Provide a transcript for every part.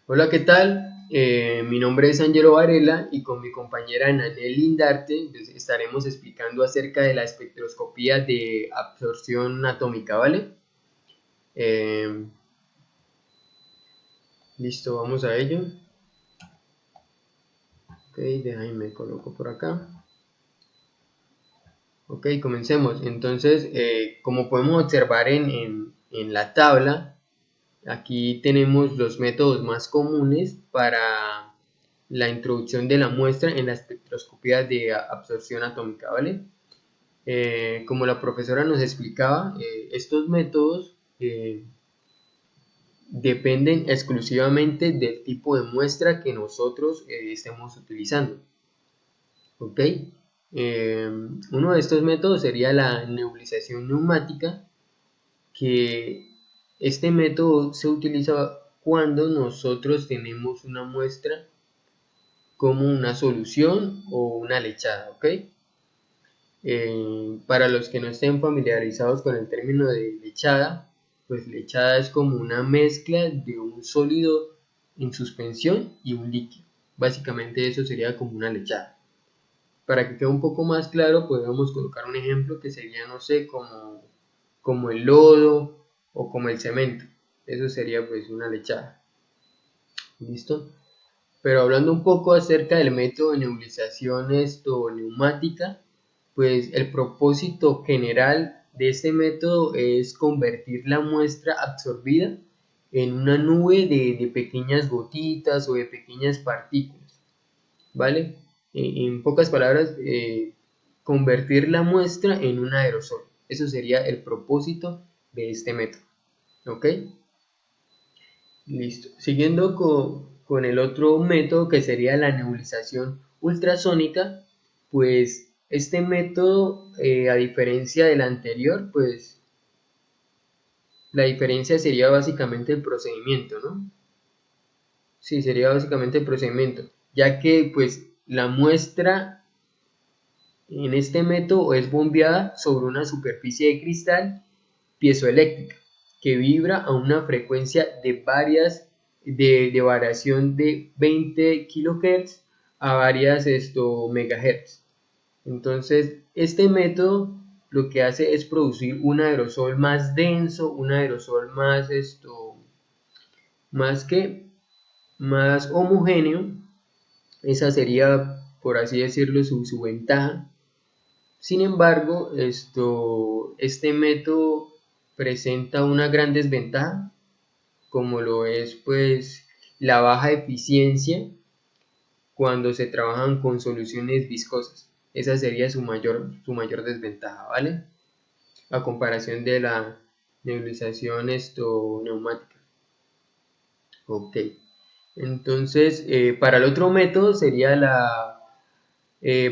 Hola, ¿qué tal? Mi nombre es Angelo Varela y con mi compañera Nanel Lindarte pues, estaremos explicando acerca de la espectroscopía de absorción atómica, ¿vale? Eh, Listo, vamos a ello. Ok, déjame me coloco por acá. Ok, comencemos. Entonces, como podemos observar en la tabla, aquí tenemos los métodos más comunes para la introducción de la muestra en la espectroscopía de absorción atómica, ¿vale? Como la profesora nos explicaba, estos métodos dependen exclusivamente del tipo de muestra que nosotros estemos utilizando. ¿Ok? Uno de estos métodos sería la nebulización neumática, que este método se utiliza cuando nosotros tenemos una muestra como una solución o una lechada, ¿ok? Para los que no estén familiarizados con el término de lechada, pues lechada es como una mezcla de un sólido en suspensión y un líquido. Básicamente eso sería como una lechada. Para que quede un poco más claro, podemos colocar un ejemplo que sería, no sé, como el lodo o como el cemento. Eso sería pues una lechada. ¿Listo? Pero hablando un poco acerca del método de nebulización neumática, pues el propósito general de este método es convertir la muestra absorbida en una nube de pequeñas gotitas o de pequeñas partículas, ¿vale? En pocas palabras, convertir la muestra en un aerosol. Eso sería el propósito de este método, ¿ok? Listo. Siguiendo con el otro método que sería la nebulización ultrasónica, pues este método, a diferencia del anterior, pues la diferencia sería básicamente el procedimiento, ¿no? Sí, sería básicamente el procedimiento, ya que pues la muestra en este método es bombeada sobre una superficie de cristal piezoeléctrica que vibra a una frecuencia de variación de 20 kHz a varias megahertz. Entonces, este método lo que hace es producir un aerosol más denso, un aerosol más homogéneo. Esa sería, por así decirlo, su ventaja. Sin embargo, este método presenta una gran desventaja, como lo es pues la baja eficiencia cuando se trabajan con soluciones viscosas. Esa sería su mayor desventaja, ¿vale? A comparación de la nebulización neumática. Ok. Entonces, para el otro método sería la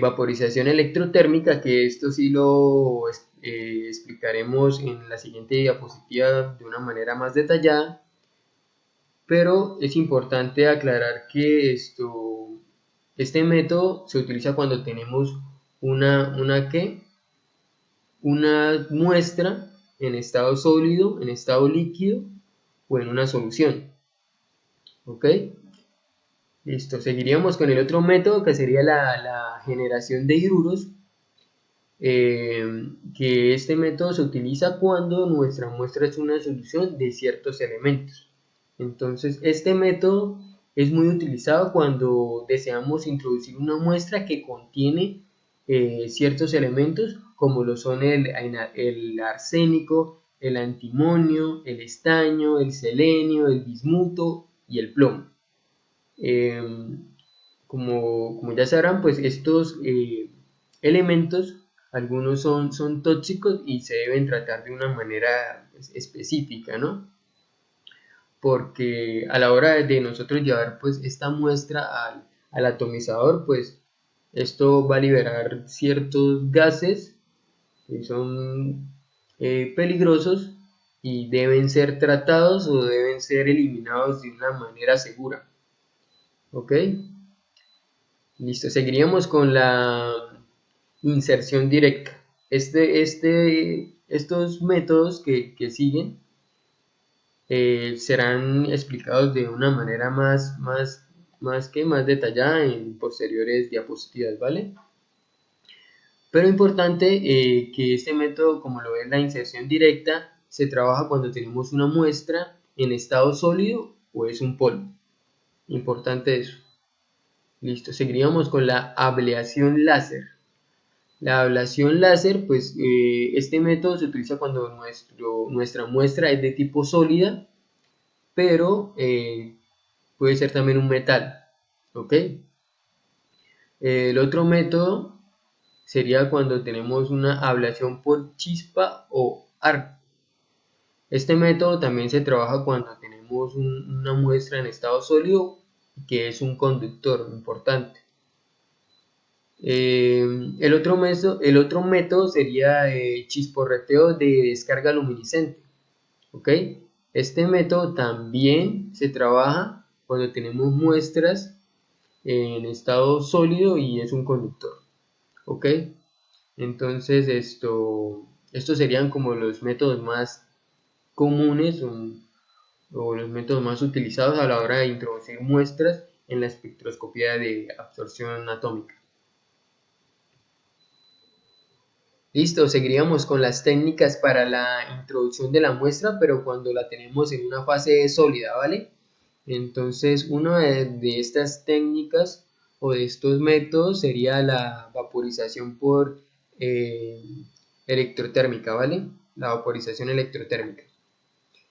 vaporización electrotérmica, que esto sí lo explicaremos en la siguiente diapositiva de una manera más detallada, pero es importante aclarar que este método se utiliza cuando tenemos una muestra en estado sólido, en estado líquido o en una solución. ¿Ok? Listo, seguiríamos con el otro método que sería la generación de hidruros, que este método se utiliza cuando nuestra muestra es una solución de ciertos elementos. Entonces, este método es muy utilizado cuando deseamos introducir una muestra que contiene ciertos elementos como lo son el arsénico, el antimonio, el estaño, el selenio, el bismuto y el plomo. Eh, como ya sabrán, pues estos elementos, algunos son tóxicos y se deben tratar de una manera pues, específica, ¿no? Porque a la hora de nosotros llevar pues esta muestra al atomizador, pues esto va a liberar ciertos gases que son peligrosos y deben ser tratados o deben ser eliminados de una manera segura. ¿Ok? Listo, seguiríamos con la inserción directa. Estos métodos que siguen serán explicados de una manera más detallada en posteriores diapositivas, ¿vale? Pero importante que este método, como lo es la inserción directa, se trabaja cuando tenemos una muestra en estado sólido o es un polvo. Importante eso. Listo, seguiríamos con la ablación láser. La ablación láser, pues este método se utiliza cuando nuestra muestra es de tipo sólida, pero puede ser también un metal. ¿Ok? El otro método sería cuando tenemos una ablación por chispa o arco. Este método también se trabaja cuando tenemos una muestra en estado sólido, que es un conductor importante. El otro método sería chisporreteo de descarga luminiscente. ¿Ok? Este método también se trabaja cuando tenemos muestras en estado sólido y es un conductor. ¿Ok? Entonces estos serían como los métodos más comunes o los métodos más utilizados a la hora de introducir muestras en la espectroscopía de absorción atómica. Listo, seguiríamos con las técnicas para la introducción de la muestra, pero cuando la tenemos en una fase sólida, ¿vale? Entonces, una de estas técnicas o de estos métodos sería la vaporización por eh, electrotérmica, ¿vale? La vaporización electrotérmica.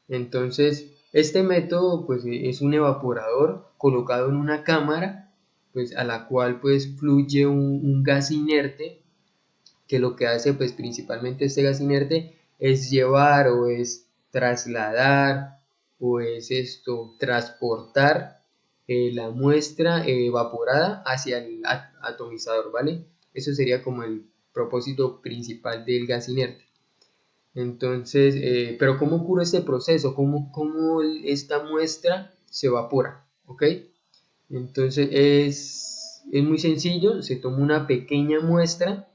Entonces, este método pues es un evaporador colocado en una cámara pues a la cual pues fluye un gas inerte, que lo que hace pues principalmente este gas inerte es llevar o es trasladar o es transportar la muestra evaporada hacia el atomizador, ¿vale? Eso sería como el propósito principal del gas inerte. Entonces, pero ¿cómo ocurre este proceso? ¿Cómo esta muestra se evapora? ¿Ok? Entonces es muy sencillo, se toma una pequeña muestra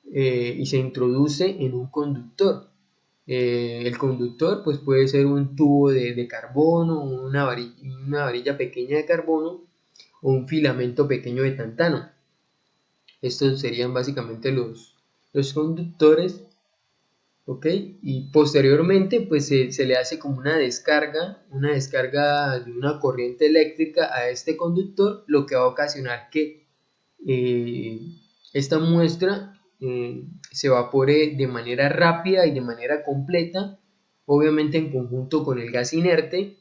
y se introduce en un conductor. El conductor pues puede ser un tubo de carbono, una varilla pequeña de carbono o un filamento pequeño de tantano. Estos serían básicamente los conductores. ¿Ok? Y posteriormente pues se le hace como una descarga de una corriente eléctrica a este conductor, lo que va a ocasionar que eh, esta muestra se evapore de manera rápida y de manera completa, obviamente en conjunto con el gas inerte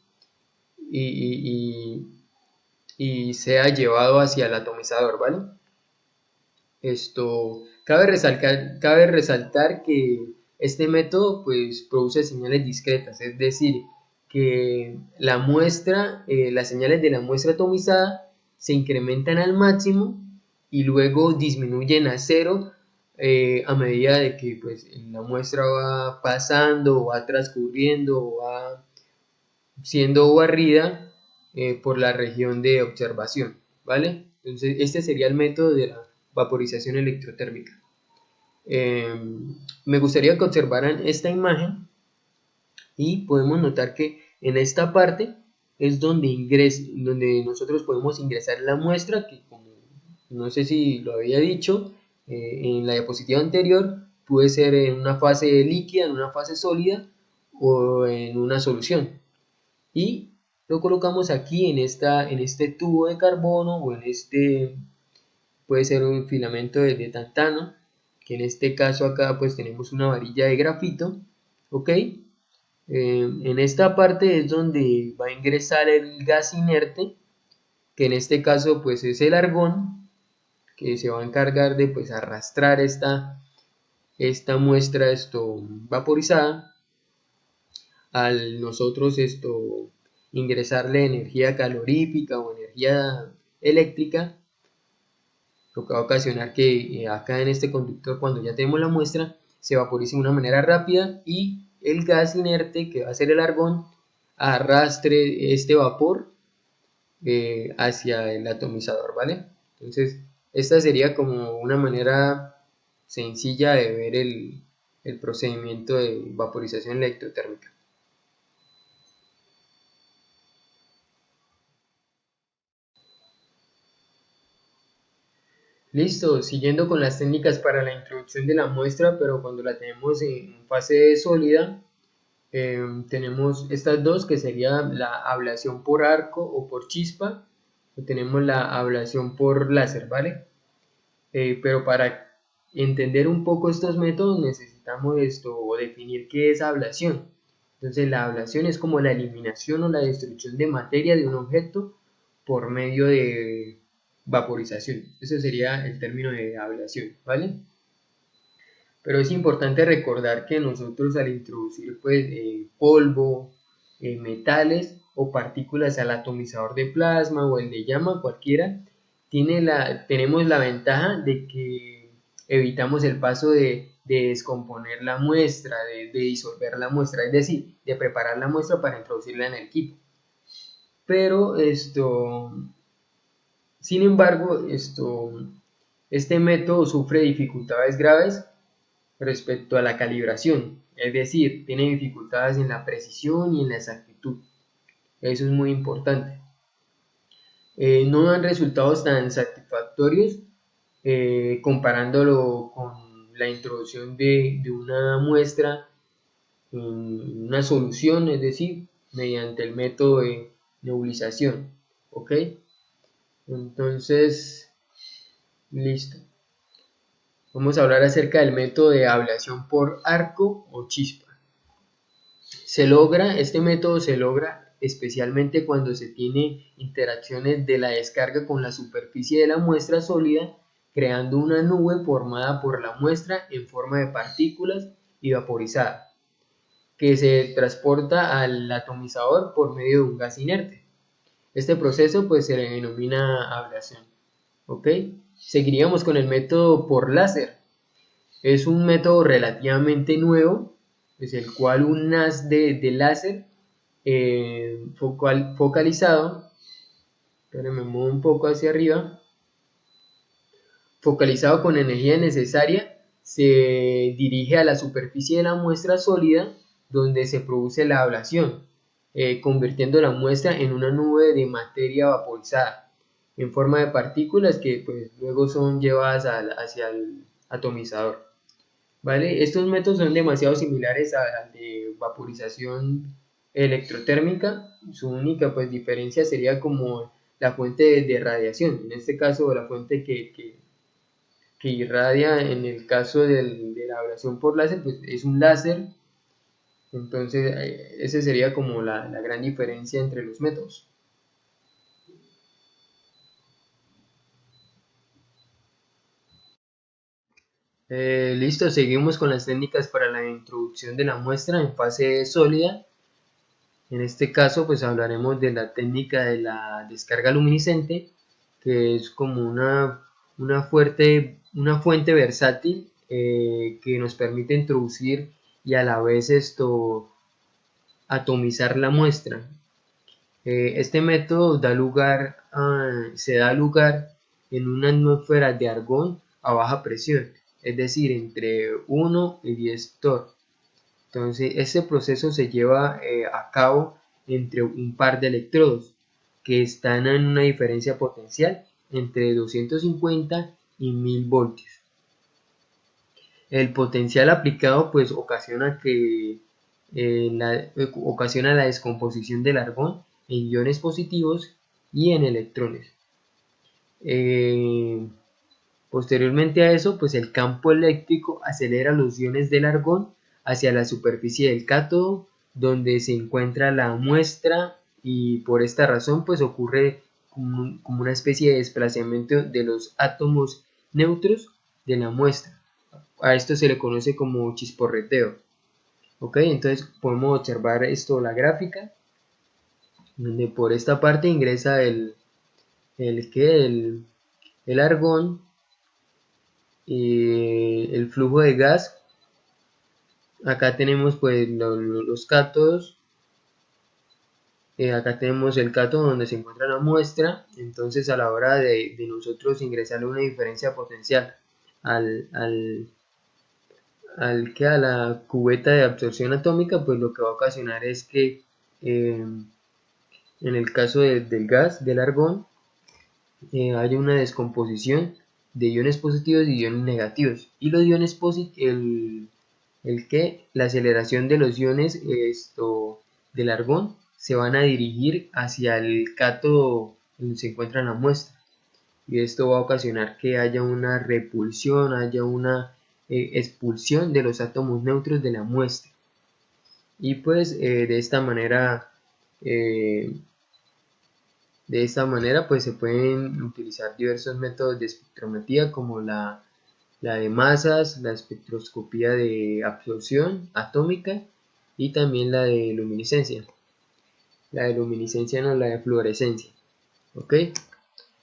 y, y sea llevado hacia el atomizador, ¿vale? Cabe resaltar que este método pues produce señales discretas, es decir, que las señales de la muestra atomizada se incrementan al máximo y luego disminuyen a cero a medida de que pues, la muestra va pasando, va transcurriendo, va siendo barrida por la región de observación, ¿vale? Entonces, este sería el método de la vaporización electrotérmica. Me gustaría que observaran esta imagen y podemos notar que en esta parte es donde nosotros podemos ingresar la muestra, que como no sé si lo había dicho en la diapositiva anterior, puede ser en una fase líquida, en una fase sólida o en una solución. Y lo colocamos aquí en este tubo de carbono o puede ser un filamento de tantano, que en este caso acá pues tenemos una varilla de grafito, ¿ok? En esta parte es donde va a ingresar el gas inerte, que en este caso pues es el argón, que se va a encargar de pues arrastrar esta muestra vaporizada al nosotros ingresarle energía calorífica o energía eléctrica, lo que va a ocasionar que acá en este conductor, cuando ya tenemos la muestra, se vaporice de una manera rápida y el gas inerte, que va a ser el argón, arrastre este vapor hacia el atomizador, ¿vale? Entonces, esta sería como una manera sencilla de ver el procedimiento de vaporización electrotérmica. Listo, siguiendo con las técnicas para la introducción de la muestra, pero cuando la tenemos en fase sólida, tenemos estas dos que sería la ablación por arco o por chispa, o tenemos la ablación por láser, ¿vale? Pero para entender un poco estos métodos necesitamos esto o definir qué es ablación. Entonces la ablación es como la eliminación o la destrucción de materia de un objeto por medio de vaporización. Ese sería el término de ablación, ¿vale? Pero es importante recordar que nosotros al introducir pues, polvo, metales o partículas al atomizador de plasma o el de llama, cualquiera, tenemos la ventaja de que evitamos el paso de descomponer la muestra, de disolver la muestra, es decir, de preparar la muestra para introducirla en el equipo. Pero sin embargo, este método sufre dificultades graves respecto a la calibración, es decir, tiene dificultades en la precisión y en la exactitud. Eso es muy importante. No dan resultados tan satisfactorios comparándolo con la introducción de una muestra en una solución, es decir, mediante el método de nebulización. ¿Ok? Entonces, listo. Vamos a hablar acerca del método de ablación por arco o chispa. Este método se logra especialmente cuando se tiene interacciones de la descarga con la superficie de la muestra sólida, creando una nube formada por la muestra en forma de partículas y vaporizada, que se transporta al atomizador por medio de un gas inerte. Este proceso pues se le denomina ablación. ¿Ok? Seguiríamos con el método por láser. Es un método relativamente nuevo, es el cual un haz de láser focalizado, pero me muevo un poco hacia arriba, focalizado con energía necesaria, se dirige a la superficie de la muestra sólida donde se produce la ablación, convirtiendo la muestra en una nube de materia vaporizada en forma de partículas que pues, luego son llevadas hacia el atomizador. ¿Vale? Estos métodos son demasiado similares al de vaporización electrotérmica. Su única pues, diferencia sería como la fuente de radiación. En este caso, la fuente que irradia en el caso de la ablación por láser, pues es un láser. Entonces, esa sería como la gran diferencia entre los métodos. Listo, seguimos con las técnicas para la introducción de la muestra en fase sólida. En este caso, pues hablaremos de la técnica de la descarga luminiscente, que es como una fuente versátil que nos permite introducir y a la vez atomizar la muestra. Este método se da lugar en una atmósfera de argón a baja presión, es decir, entre 1 y 10 torr. Entonces, este proceso se lleva a cabo entre un par de electrodos que están en una diferencia potencial entre 250 y 1000 voltios. El potencial aplicado pues ocasiona la descomposición del argón en iones positivos y en electrones. Posteriormente a eso, pues el campo eléctrico acelera los iones del argón hacia la superficie del cátodo, donde se encuentra la muestra, y por esta razón pues ocurre como una especie de desplazamiento de los átomos neutros de la muestra. A esto se le conoce como chisporreteo. ¿Ok? Entonces podemos observar la gráfica, donde por esta parte ingresa el argón, y el flujo de gas. Acá tenemos pues los cátodos, acá tenemos el cátodo donde se encuentra la muestra. Entonces a la hora de nosotros ingresarle una diferencia potencial a la cubeta de absorción atómica, pues lo que va a ocasionar es que en el caso del gas, del argón, haya una descomposición de iones positivos y iones negativos. Y los iones la aceleración de los iones del argón se van a dirigir hacia el cátodo donde se encuentra la muestra. Y esto va a ocasionar que haya una repulsión, haya una expulsión de los átomos neutros de la muestra. Y pues eh, de esta manera pues se pueden utilizar diversos métodos de espectrometría como la de masas, la espectroscopía de absorción atómica y también la de luminiscencia. La de luminiscencia no, la de fluorescencia. ¿Ok?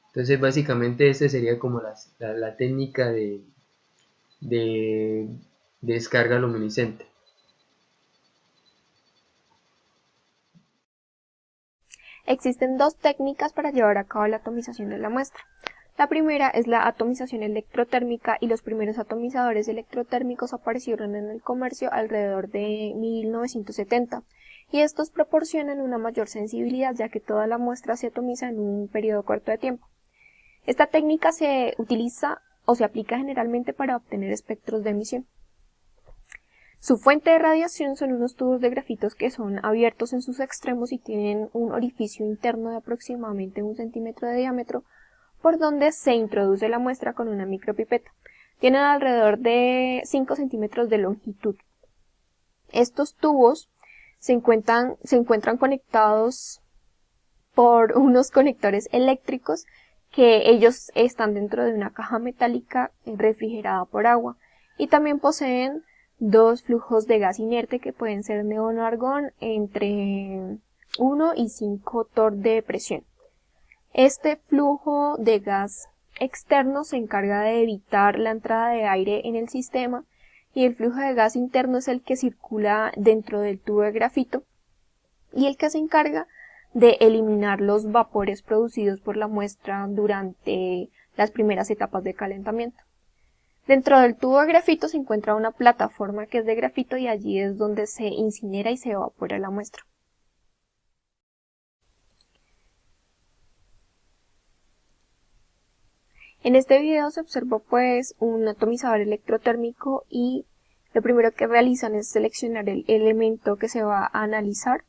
Entonces básicamente esta sería como la técnica de descarga luminiscente. Existen dos técnicas para llevar a cabo la atomización de la muestra. La primera es la atomización electrotérmica y los primeros atomizadores electrotérmicos aparecieron en el comercio alrededor de 1970 y estos proporcionan una mayor sensibilidad ya que toda la muestra se atomiza en un periodo corto de tiempo. Esta técnica se utiliza o se aplica generalmente para obtener espectros de emisión. Su fuente de radiación son unos tubos de grafitos que son abiertos en sus extremos y tienen un orificio interno de aproximadamente 1 centímetro de diámetro por donde se introduce la muestra con una micropipeta. Tienen alrededor de 5 centímetros de longitud. Estos tubos se encuentran conectados por unos conectores eléctricos que ellos están dentro de una caja metálica refrigerada por agua y también poseen dos flujos de gas inerte que pueden ser neón o argón entre 1 y 5 torr de presión. Este flujo de gas externo se encarga de evitar la entrada de aire en el sistema y el flujo de gas interno es el que circula dentro del tubo de grafito y el que se encarga de eliminar los vapores producidos por la muestra durante las primeras etapas de calentamiento. Dentro del tubo de grafito se encuentra una plataforma que es de grafito y allí es donde se incinera y se evapora la muestra. En este video se observó pues un atomizador electrotérmico y lo primero que realizan es seleccionar el elemento que se va a analizar.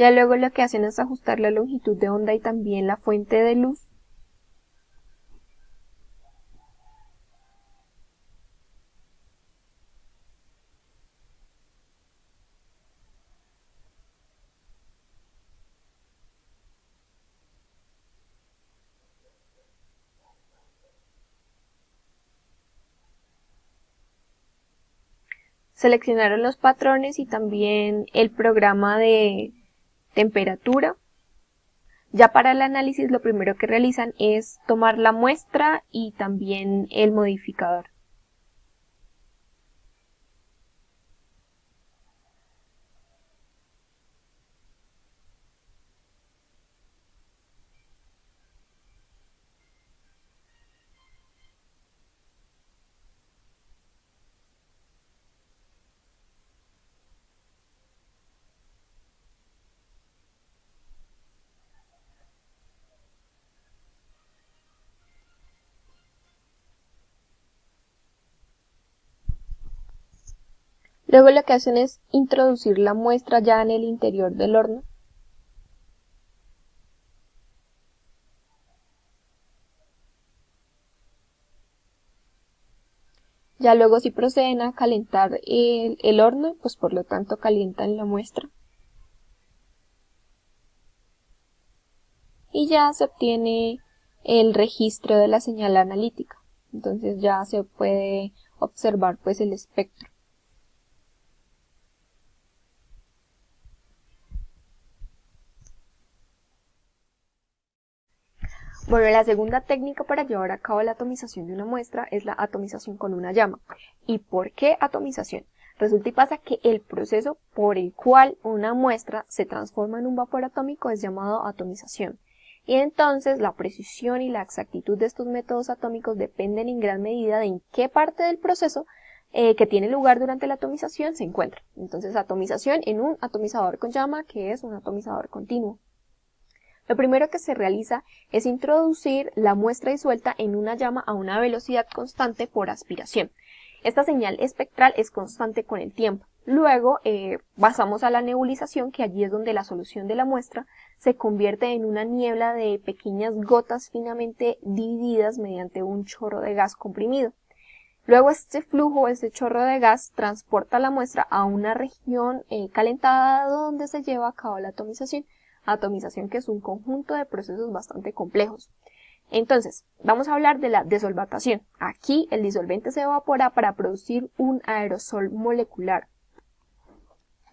Ya luego lo que hacen es ajustar la longitud de onda y también la fuente de luz. Seleccionaron los patrones y también el programa de temperatura. Ya para el análisis lo primero que realizan es tomar la muestra y también el modificador. Luego lo que hacen es introducir la muestra ya en el interior del horno. Ya luego si proceden a calentar el horno, pues por lo tanto calientan la muestra. Y ya se obtiene el registro de la señal analítica. Entonces ya se puede observar pues el espectro. Bueno, la segunda técnica para llevar a cabo la atomización de una muestra es la atomización con una llama. ¿Y por qué atomización? Resulta y pasa que el proceso por el cual una muestra se transforma en un vapor atómico es llamado atomización. Y entonces la precisión y la exactitud de estos métodos atómicos dependen en gran medida de en qué parte del proceso que tiene lugar durante la atomización se encuentra. Entonces atomización en un atomizador con llama que es un atomizador continuo. Lo primero que se realiza es introducir la muestra disuelta en una llama a una velocidad constante por aspiración. Esta señal espectral es constante con el tiempo. Luego pasamos a la nebulización, que allí es donde la solución de la muestra se convierte en una niebla de pequeñas gotas finamente divididas mediante un chorro de gas comprimido. Luego este flujo, este chorro de gas, transporta la muestra a una región calentada donde se lleva a cabo la atomización. Atomización que es un conjunto de procesos bastante complejos. Entonces, vamos a hablar de la desolvatación. Aquí el disolvente se evapora para producir un aerosol molecular.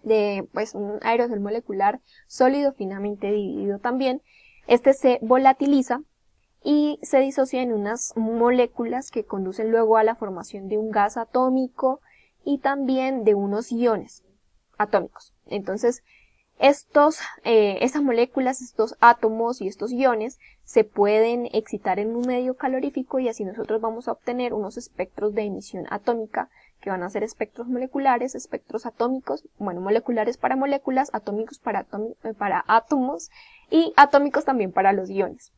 Un aerosol molecular sólido finamente dividido también. Este se volatiliza y se disocia en unas moléculas que conducen luego a la formación de un gas atómico y también de unos iones atómicos. Entonces, estas moléculas, estos átomos y estos iones se pueden excitar en un medio calorífico y así nosotros vamos a obtener unos espectros de emisión atómica que van a ser espectros moleculares, espectros atómicos, bueno, moleculares para moléculas, atómicos para átomos y atómicos también para los iones.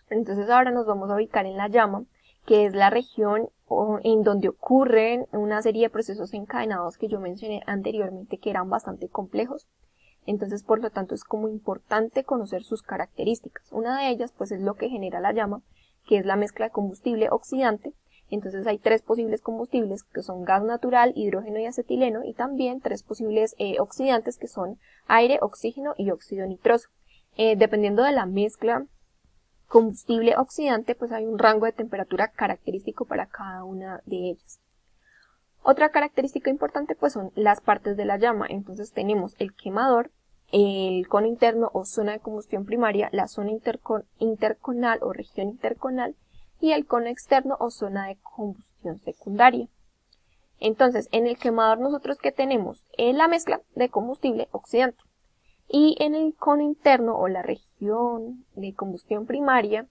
Entonces ahora nos vamos a ubicar en la llama, que es la región en donde ocurren una serie de procesos encadenados que yo mencioné anteriormente que eran bastante complejos. Entonces, por lo tanto, es como importante conocer sus características. Una de ellas, pues, es lo que genera la llama, que es la mezcla de combustible oxidante. Entonces, hay tres posibles combustibles, que son gas natural, hidrógeno y acetileno, y también tres posibles oxidantes, que son aire, oxígeno y óxido nitroso. Dependiendo de la mezcla combustible oxidante, pues hay un rango de temperatura característico para cada una de ellas. Otra característica importante pues son las partes de la llama. Entonces tenemos el quemador, el cono interno o zona de combustión primaria, la zona interconal o región interconal y el cono externo o zona de combustión secundaria. Entonces, en el quemador nosotros ¿qué tenemos? La mezcla de combustible oxidante. Y en el cono interno o la región de combustión primaria,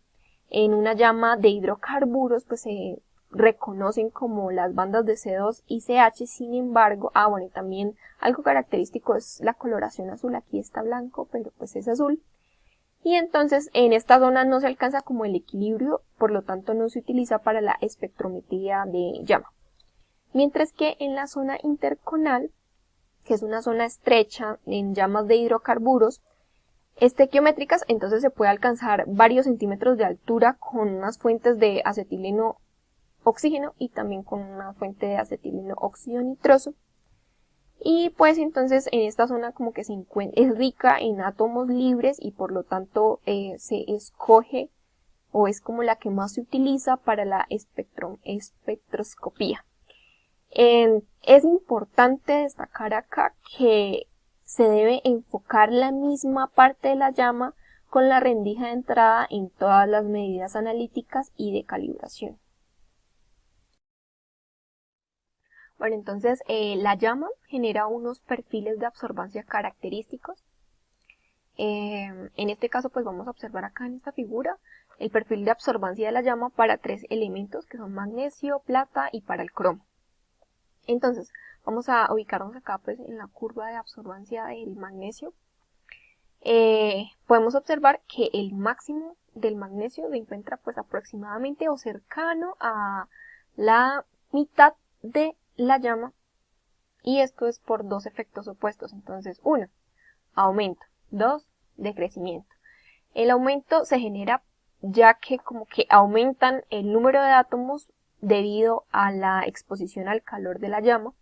en una llama de hidrocarburos, pues se reconocen como las bandas de C2 y CH, sin embargo, y también algo característico es la coloración azul, aquí está blanco, pero pues es azul. Y entonces en esta zona no se alcanza como el equilibrio, por lo tanto no se utiliza para la espectrometría de llama. Mientras que en la zona interconal, que es una zona estrecha en llamas de hidrocarburos estequiométricas, entonces se puede alcanzar varios centímetros de altura con unas fuentes de acetileno oxígeno y también con una fuente de acetileno óxido nitroso. Y pues entonces en esta zona como que es rica en átomos libres y por lo tanto se escoge o es como la que más se utiliza para la espectroscopía. Es importante destacar acá que se debe enfocar la misma parte de la llama con la rendija de entrada en todas las medidas analíticas y de calibración. Bueno, entonces la llama genera unos perfiles de absorbancia característicos. En este caso pues vamos a observar acá en esta figura el perfil de absorbancia de la llama para tres elementos que son magnesio, plata y para el cromo. Entonces, vamos a ubicarnos acá pues en la curva de absorbancia del magnesio. Podemos observar que el máximo del magnesio se encuentra pues aproximadamente o cercano a la mitad de la llama y esto es por dos efectos opuestos. Entonces, 1, aumento, 2, decrecimiento. El aumento se genera ya que como que aumentan el número de átomos debido a la exposición al calor de la llama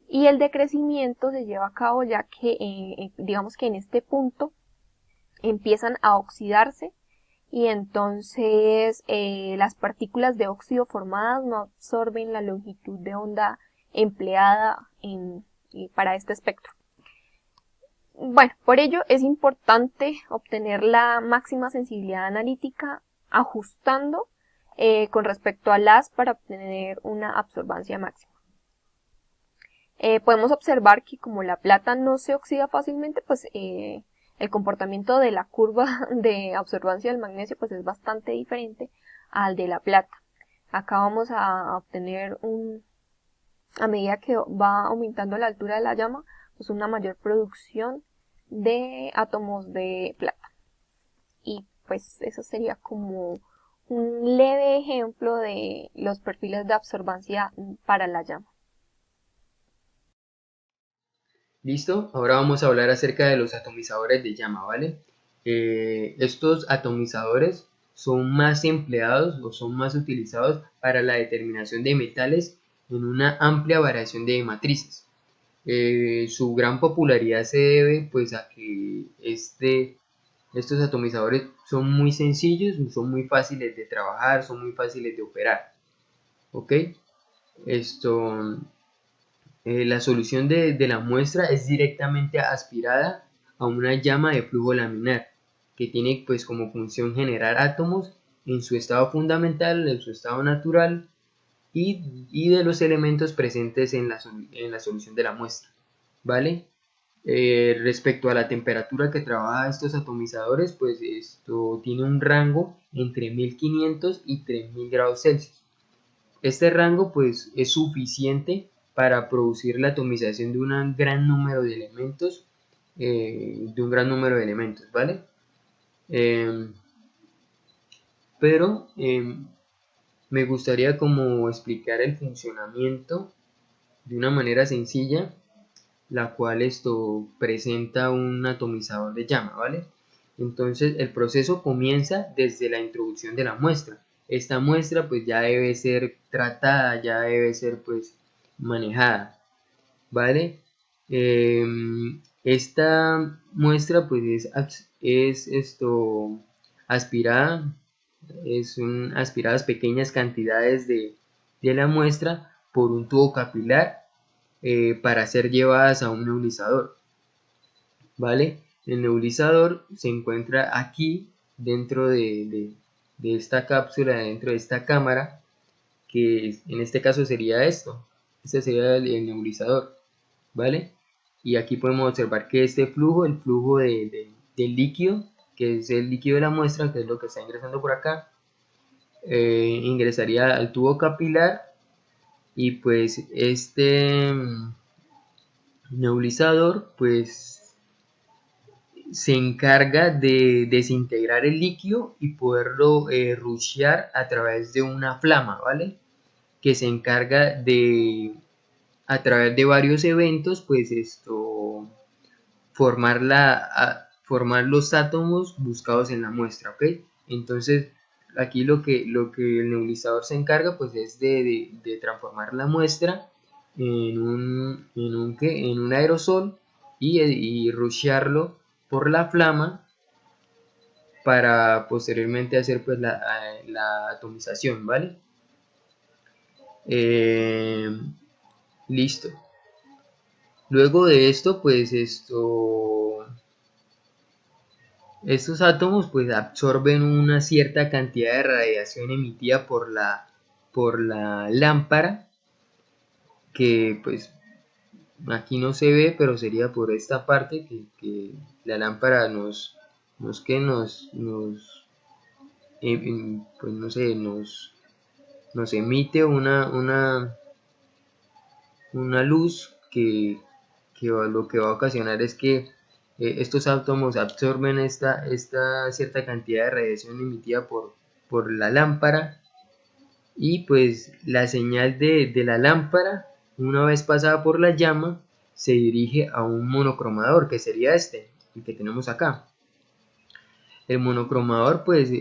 y el decrecimiento se lleva a cabo ya que digamos que en este punto empiezan a oxidarse y entonces las partículas de óxido formadas no absorben la longitud de onda empleada para este espectro. Bueno, por ello es importante obtener la máxima sensibilidad analítica ajustando con respecto a las para obtener una absorbancia máxima. Podemos observar que como la plata no se oxida fácilmente, pues el comportamiento de la curva de absorbancia del magnesio pues es bastante diferente al de la plata. Acá vamos a obtener a medida que va aumentando la altura de la llama, pues una mayor producción de átomos de plata. Y pues eso sería como un leve ejemplo de los perfiles de absorbancia para la llama. ¿Listo? Ahora vamos a hablar acerca de los atomizadores de llama, ¿vale? Estos atomizadores son más empleados o son más utilizados para la determinación de metales en una amplia variación de matrices. Su gran popularidad se debe pues a que estos atomizadores son muy sencillos, son muy fáciles de trabajar, son muy fáciles de operar. ¿Ok? Esto, la solución de la muestra es directamente aspirada a una llama de flujo laminar que tiene pues como función generar átomos en su estado fundamental, en su estado natural y de los elementos presentes en la solución de la muestra, ¿vale? Respecto a la temperatura que trabaja estos atomizadores, pues esto tiene un rango entre 1500 y 3000 grados Celsius. Este rango pues es suficiente para producir la atomización de un gran número de elementos, ¿vale? Eh, pero me gustaría como explicar el funcionamiento de una manera sencilla, la cual esto presenta un atomizador de llama, ¿vale? Entonces el proceso comienza desde la introducción de la muestra. Esta muestra pues ya debe ser tratada, ya debe ser pues manejada, ¿vale? Esta muestra pues es esto aspirada, aspiradas pequeñas cantidades de la muestra por un tubo capilar para ser llevadas a un nebulizador, ¿vale? El nebulizador se encuentra aquí dentro de esta cápsula, dentro de esta cámara, que en este caso sería esto. Este sería el nebulizador, ¿vale? Y aquí podemos observar que este flujo, el flujo del líquido, que es el líquido de la muestra, que es lo que está ingresando por acá, ingresaría al tubo capilar y pues este nebulizador pues se encarga de desintegrar el líquido y poderlo rushear a través de una flama, ¿vale? Que se encarga a través de varios eventos, pues esto, formar los átomos buscados en la muestra, ¿ok? Entonces, aquí lo que el nebulizador se encarga, pues es de transformar la muestra en un aerosol y rushearlo por la flama para posteriormente hacer pues la atomización, ¿vale? Listo. Luego de esto, pues estos átomos pues absorben una cierta cantidad de radiación emitida por la lámpara, que pues aquí no se ve, pero sería por esta parte que la lámpara pues no sé, nos emite una luz que lo que va a ocasionar es que estos átomos absorben esta cierta cantidad de radiación emitida por la lámpara y pues la señal de la lámpara, una vez pasada por la llama, se dirige a un monocromador, que sería el que tenemos acá. El monocromador pues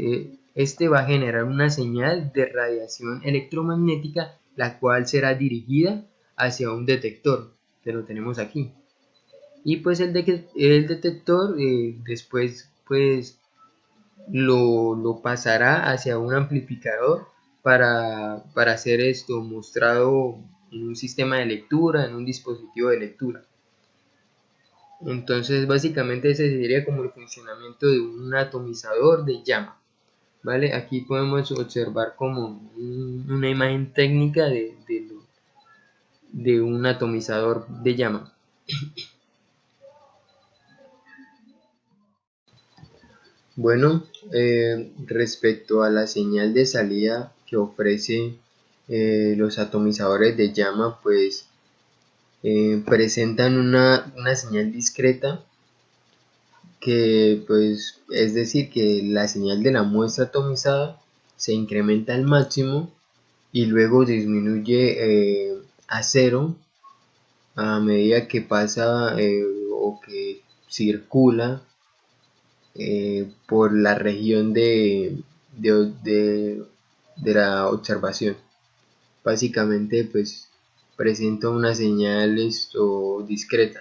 este va a generar una señal de radiación electromagnética, la cual será dirigida hacia un detector, que lo tenemos aquí. Y pues el detector después pues lo pasará hacia un amplificador para hacer esto mostrado en un sistema de lectura, en un dispositivo de lectura. Entonces básicamente ese sería como el funcionamiento de un atomizador de llama, ¿vale? Aquí podemos observar como una imagen técnica de un atomizador de llama. Bueno, respecto a la señal de salida que ofrece los atomizadores de llama, pues presentan una señal discreta que pues es decir que la señal de la muestra atomizada se incrementa al máximo y luego disminuye a cero a medida que pasa o que circula por la región de la observación. Básicamente pues presenta una señal discreta.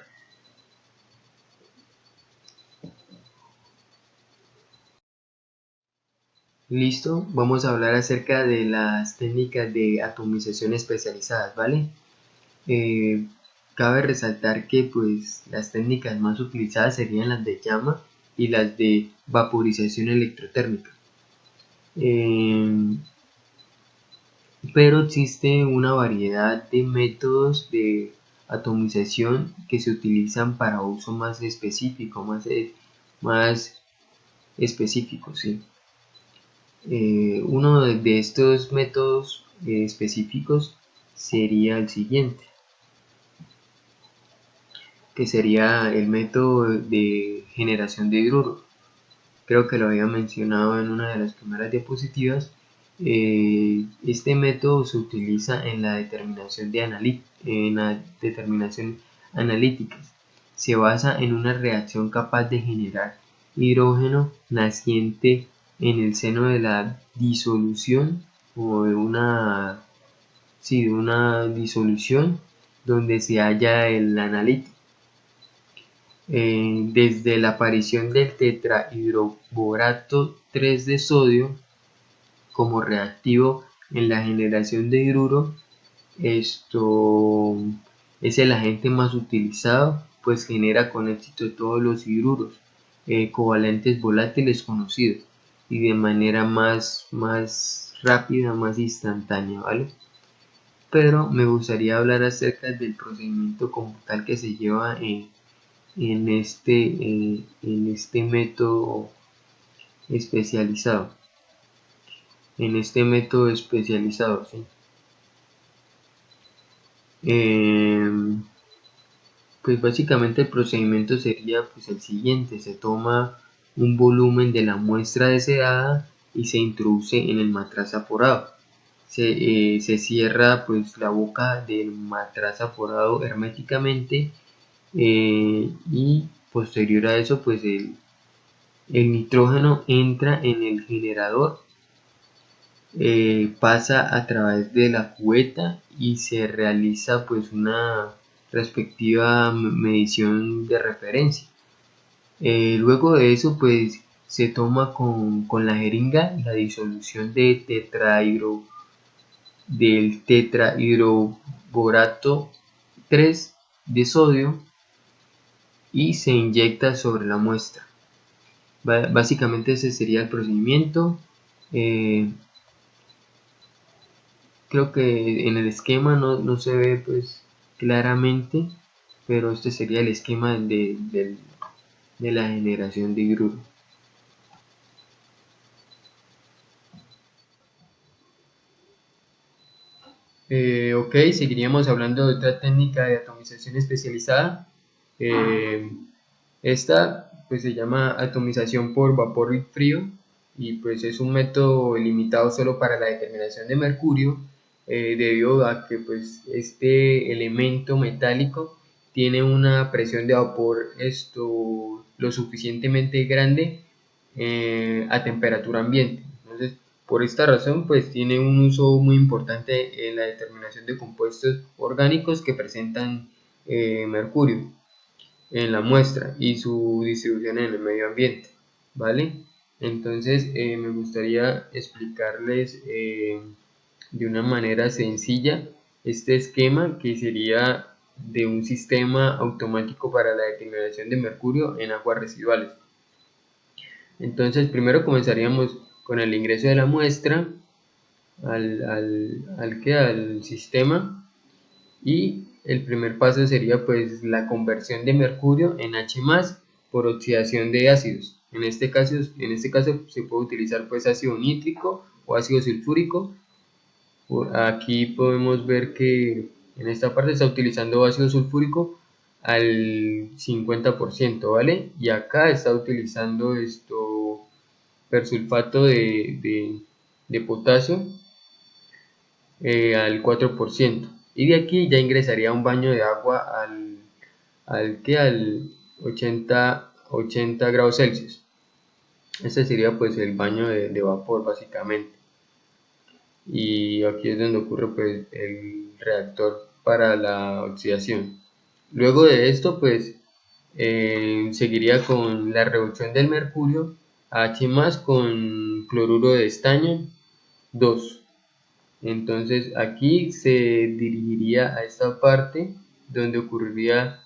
Listo, vamos a hablar acerca de las técnicas de atomización especializadas, ¿vale? Eh, Cabe resaltar que pues las técnicas más utilizadas serían las de llama y las de vaporización electrotérmica. Pero existe una variedad de métodos de atomización que se utilizan para uso más específico, más específico, ¿sí? Uno de estos métodos específicos sería el siguiente, que sería el método de generación de hidruro. Creo que lo había mencionado en una de las primeras diapositivas. Este método se utiliza en la determinación analíticas. Se basa en una reacción capaz de generar hidrógeno naciente en el seno de la disolución o de una disolución donde se halla el analítico. Desde la aparición del tetrahidroborato 3 de sodio como reactivo en la generación de hidruro, esto es el agente más utilizado, pues genera con éxito todos los hidruros covalentes volátiles conocidos y de manera más rápida, más instantánea, ¿vale? Pero me gustaría hablar acerca del procedimiento como tal que se lleva en este método especializado. ¿Sí? Pues básicamente el procedimiento sería pues el siguiente: se toma un volumen de la muestra deseada y se introduce en el matraz aforado. Se cierra pues la boca del matraz aforado herméticamente y posterior a eso pues el nitrógeno entra en el generador, pasa a través de la cubeta y se realiza pues una respectiva medición de referencia. Luego de eso pues se toma con la jeringa la disolución del tetrahidroborato 3 de sodio y se inyecta sobre la muestra. Básicamente ese sería el procedimiento. Creo que en el esquema no se ve pues claramente, pero este sería el esquema de la generación de hidruro. Ok, seguiríamos hablando de otra técnica de atomización especializada. Esta pues se llama atomización por vapor frío y pues es un método limitado solo para la determinación de mercurio, debido a que pues este elemento metálico tiene una presión de vapor lo suficientemente grande a temperatura ambiente. Entonces, por esta razón pues tiene un uso muy importante en la determinación de compuestos orgánicos que presentan mercurio en la muestra y su distribución en el medio ambiente, ¿vale? Entonces me gustaría explicarles de una manera sencilla este esquema, que sería de un sistema automático para la determinación de mercurio en aguas residuales. Entonces primero comenzaríamos con el ingreso de la muestra al sistema, y el primer paso sería pues la conversión de mercurio en H+ por oxidación de ácidos. En este caso se puede utilizar pues ácido nítrico o ácido sulfúrico. Aquí podemos ver que en esta parte está utilizando ácido sulfúrico al 50%, ¿vale? Y acá está utilizando persulfato de potasio al 4%. Y de aquí ya ingresaría un baño de agua al 80 grados Celsius. Este sería pues el baño de vapor básicamente. Y aquí es donde ocurre pues el reactor para la oxidación. Luego de esto pues seguiría con la reducción del mercurio H+ con cloruro de estaño 2. Entonces aquí se dirigiría a esta parte donde ocurriría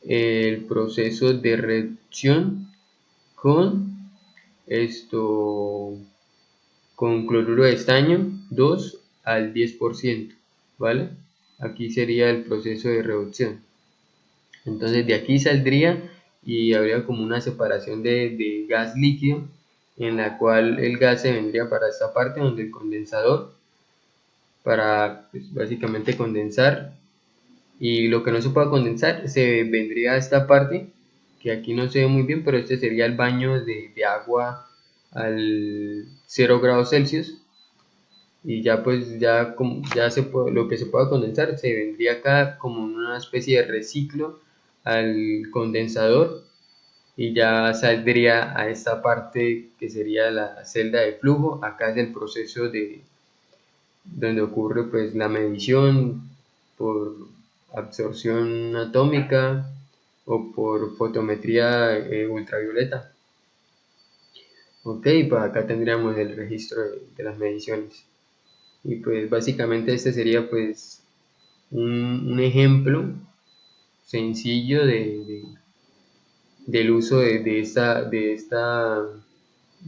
el proceso de reacción con con cloruro de estaño 2 al 10%, ¿vale? Aquí sería el proceso de reducción. Entonces de aquí saldría y habría como una separación de gas líquido, en la cual el gas se vendría para esta parte donde el condensador, para pues, básicamente condensar, y lo que no se pueda condensar se vendría a esta parte, que aquí no se ve muy bien, pero este sería el baño de agua al 0 grados Celsius. Y ya pues lo que se pueda condensar se vendría acá como una especie de reciclo al condensador, y ya saldría a esta parte que sería la celda de flujo. Acá es el proceso de donde ocurre pues la medición por absorción atómica o por fotometría ultravioleta. Ok, pues acá tendríamos el registro de las mediciones. Y pues básicamente este sería pues un ejemplo sencillo del uso de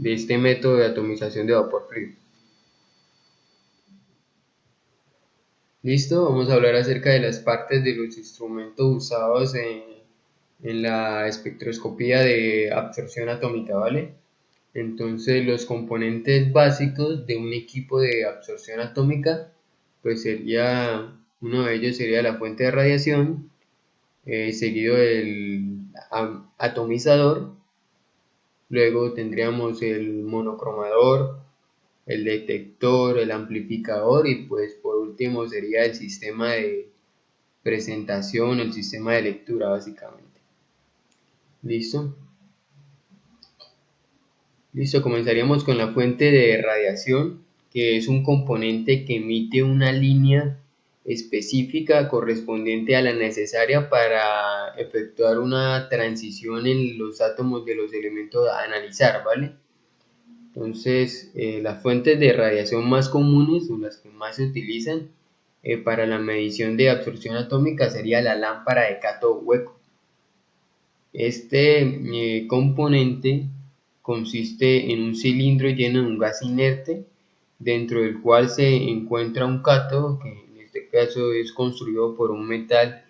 este método de atomización de vapor frío. Listo, vamos a hablar acerca de las partes de los instrumentos usados en la espectroscopía de absorción atómica, ¿vale? Entonces los componentes básicos de un equipo de absorción atómica, pues uno de ellos sería la fuente de radiación, seguido del atomizador. Luego tendríamos el monocromador, el detector, el amplificador, y pues por último sería el sistema de presentación, el sistema de lectura básicamente. ¿Listo? Listo, comenzaríamos con la fuente de radiación, que es un componente que emite una línea específica correspondiente a la necesaria para efectuar una transición en los átomos de los elementos a analizar, ¿vale? Entonces, las fuentes de radiación más comunes o las que más se utilizan para la medición de absorción atómica sería la lámpara de cátodo hueco. Este componente consiste en un cilindro lleno de un gas inerte, dentro del cual se encuentra un cátodo, que en este caso es construido por un metal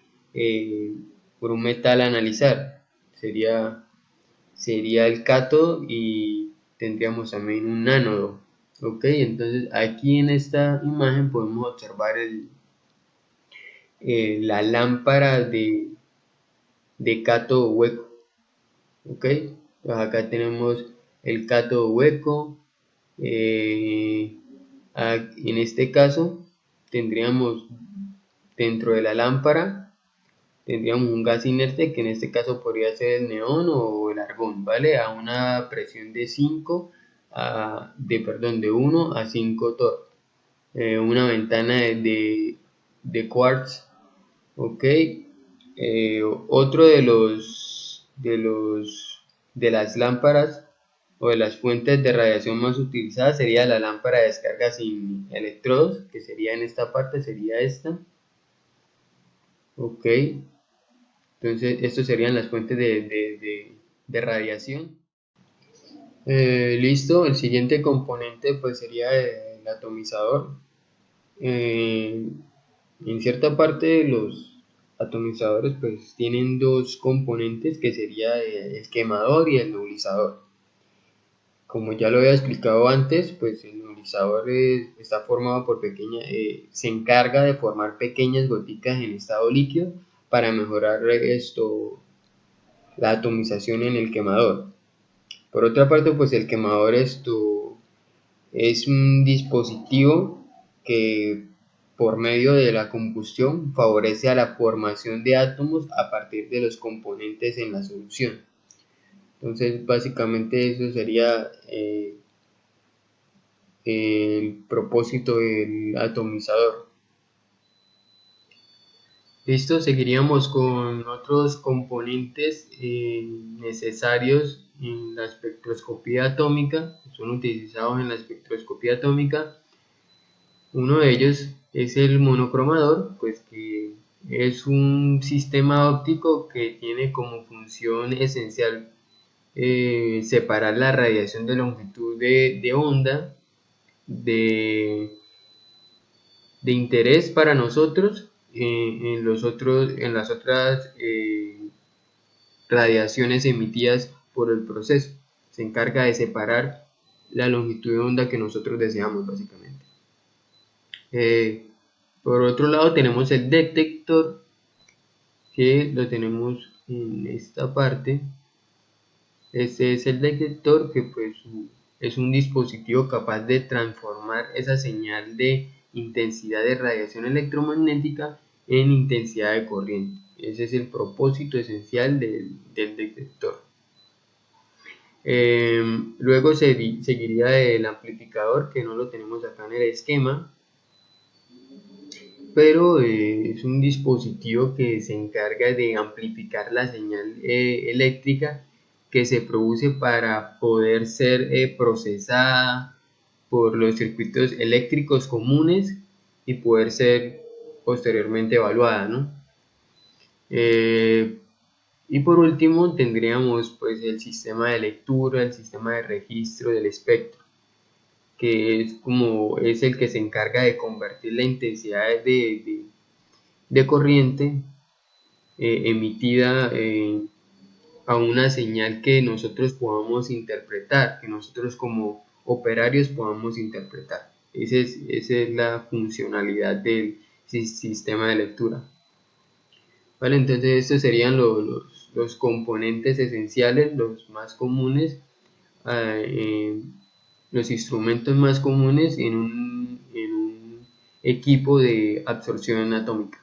a analizar. Sería el cátodo, y tendríamos también un ánodo. Ok, entonces aquí en esta imagen podemos observar la lámpara de cátodo hueco. Ok, pues acá tenemos el cátodo hueco. En este caso tendríamos dentro de la lámpara, tendríamos un gas inerte, que en este caso podría ser el neón o el argón, ¿vale? A una presión de 1 a 5 torr. Una ventana de quartz. Ok, otro de las lámparas o de las fuentes de radiación más utilizadas sería la lámpara de descarga sin electrodos, que sería en esta parte, sería esta. Ok, entonces estos serían las fuentes de radiación. Listo, el siguiente componente pues sería el atomizador. En cierta parte los atomizadores pues tienen dos componentes, que sería el quemador y el nebulizador. Como ya lo había explicado antes, pues el nebulizador está formado por se encarga de formar pequeñas goticas en estado líquido para mejorar la atomización en el quemador. Por otra parte, pues el quemador es un dispositivo que por medio de la combustión favorece a la formación de átomos a partir de los componentes en la solución. Entonces, básicamente eso sería el propósito del atomizador. Listo, seguiríamos con otros componentes necesarios en la espectroscopía atómica, son utilizados en la espectroscopía atómica. Uno de ellos es el monocromador, pues que es un sistema óptico que tiene como función esencial separar la radiación de longitud de onda de interés para nosotros en las otras radiaciones emitidas por el proceso. Se encarga de separar la longitud de onda que nosotros deseamos, básicamente. Por otro lado tenemos el detector, que lo tenemos en esta parte. Este es el detector, que pues es un dispositivo capaz de transformar esa señal de intensidad de radiación electromagnética en intensidad de corriente. Ese es el propósito esencial del detector. Luego seguiría el amplificador, que no lo tenemos acá en el esquema, pero es un dispositivo que se encarga de amplificar la señal eléctrica que se produce para poder ser procesada por los circuitos eléctricos comunes y poder ser posteriormente evaluada, ¿no? Y por último tendríamos pues el sistema de lectura, el sistema de registro del espectro, que es el que se encarga de convertir la intensidad de corriente emitida a una señal que nosotros podamos interpretar, que nosotros como operarios podamos interpretar. Esa es la funcionalidad del sistema de lectura. Vale, entonces estos serían los componentes esenciales, los más comunes, los instrumentos más comunes en un equipo de absorción atómica.